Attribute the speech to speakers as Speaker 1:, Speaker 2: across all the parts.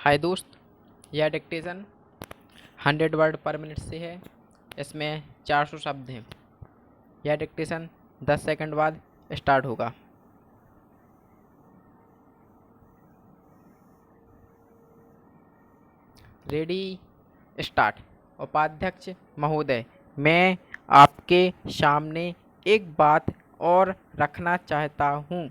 Speaker 1: हाय दोस्त, यह dictation 100 word पर मिनट से है। इसमें 400 शब्द हैं। यह डिक्टेशन 10 सेकंड बाद स्टार्ट होगा। Ready, start. उपाध्यक्ष महोदय, मैं आपके सामने एक बात और रखना चाहता हूँ,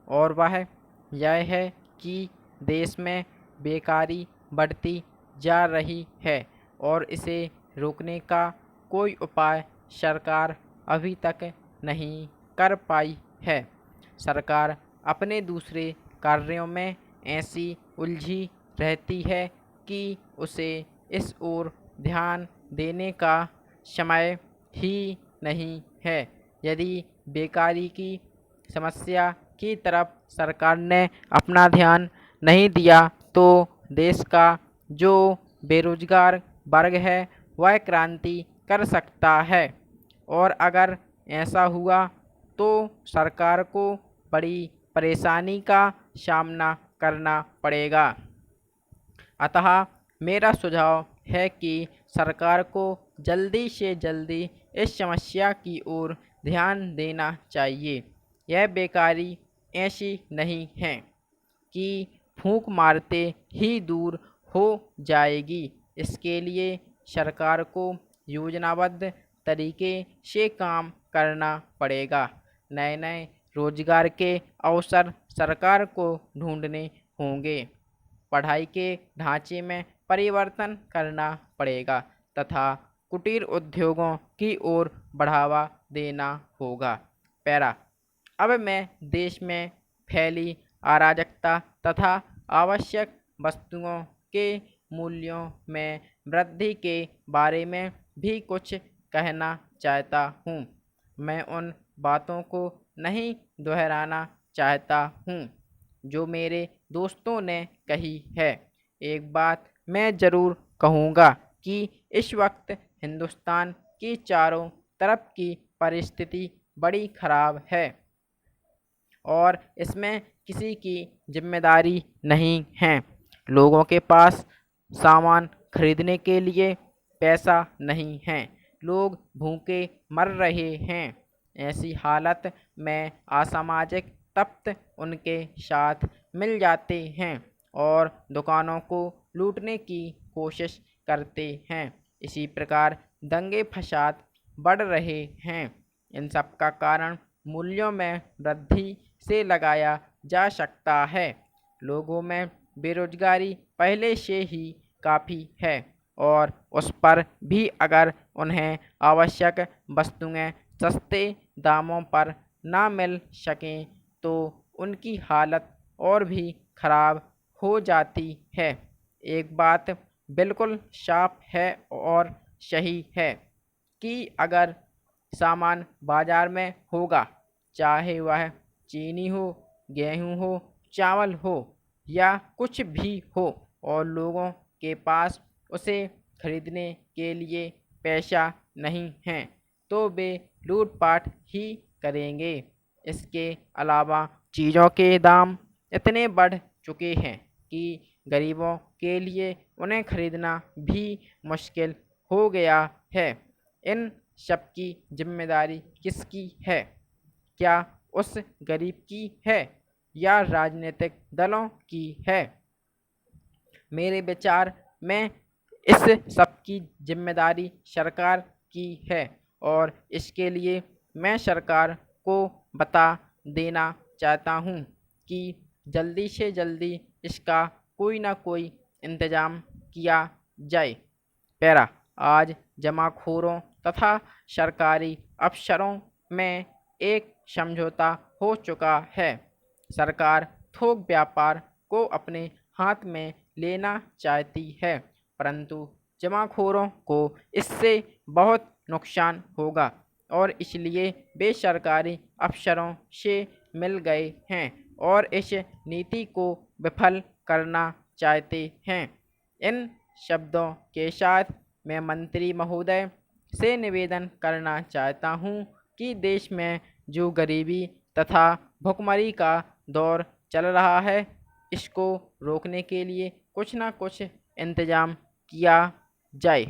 Speaker 1: और वह यह है कि देश में बेकारी बढ़ती जा रही है और इसे रोकने का कोई उपाय सरकार अभी तक नहीं कर पाई है। सरकार अपने दूसरे कार्यों में ऐसी उलझी रहती है कि उसे इस ओर ध्यान देने का समय ही नहीं है। यदि बेकारी की समस्या की तरफ सरकार ने अपना ध्यान नहीं दिया तो देश का जो बेरोजगार वर्ग है वह क्रांति कर सकता है, और अगर ऐसा हुआ तो सरकार को बड़ी परेशानी का सामना करना पड़ेगा। अतः मेरा सुझाव है कि सरकार को जल्दी से जल्दी इस समस्या की ओर ध्यान देना चाहिए। यह बेकारी ऐसी नहीं है कि फूंक मारते ही दूर हो जाएगी। इसके लिए सरकार को योजनाबद्ध तरीके से काम करना पड़ेगा। नए नए रोजगार के अवसर सरकार को ढूंढने होंगे। पढ़ाई के ढांचे में परिवर्तन करना पड़ेगा तथा कुटीर उद्योगों की ओर बढ़ावा देना होगा। पैरा। अब मैं देश में फैली अराजकता तथा आवश्यक वस्तुओं के मूल्यों में वृद्धि के बारे में भी कुछ कहना चाहता हूँ। मैं उन बातों को नहीं दोहराना चाहता हूँ जो मेरे दोस्तों ने कही है। एक बात मैं ज़रूर कहूँगा कि इस वक्त हिंदुस्तान की चारों तरफ की परिस्थिति बड़ी ख़राब है और इसमें किसी की जिम्मेदारी नहीं है। लोगों के पास सामान खरीदने के लिए पैसा नहीं है। लोग भूखे मर रहे हैं। ऐसी हालत में असामाजिक तत्व उनके साथ मिल जाते हैं और दुकानों को लूटने की कोशिश करते हैं। इसी प्रकार दंगे फसाद बढ़ रहे हैं। इन सब का कारण मूल्यों में वृद्धि से लगाया जा सकता है। लोगों में बेरोजगारी पहले से ही काफ़ी है और उस पर भी अगर उन्हें आवश्यक वस्तुएं सस्ते दामों पर ना मिल सकें तो उनकी हालत और भी ख़राब हो जाती है। एक बात बिल्कुल साफ है और सही है कि अगर सामान बाजार में होगा, चाहे वह चीनी हो, गेहूं हो, चावल हो या कुछ भी हो, और लोगों के पास उसे खरीदने के लिए पैसा नहीं है, तो वे लूटपाट ही करेंगे। इसके अलावा चीज़ों के दाम इतने बढ़ चुके हैं कि गरीबों के लिए उन्हें खरीदना भी मुश्किल हो गया है। इन सब की जिम्मेदारी किसकी है? क्या उस गरीब की है या राजनीतिक दलों की है? मेरे विचार में इस सब की जिम्मेदारी सरकार की है और इसके लिए मैं सरकार को बता देना चाहता हूँ कि जल्दी से जल्दी इसका कोई ना कोई इंतज़ाम किया जाए। पैरा। आज जमाखोरों तथा सरकारी अफसरों में एक समझौता हो चुका है। सरकार थोक व्यापार को अपने हाथ में लेना चाहती है, परंतु जमाखोरों को इससे बहुत नुकसान होगा और इसलिए वे सरकारी अफसरों से मिल गए हैं और इस नीति को विफल करना चाहते हैं। इन शब्दों के साथ मैं मंत्री महोदय से निवेदन करना चाहता हूँ कि देश में जो गरीबी तथा भुखमरी का दौर चल रहा है, इसको रोकने के लिए कुछ ना कुछ इंतज़ाम किया जाए।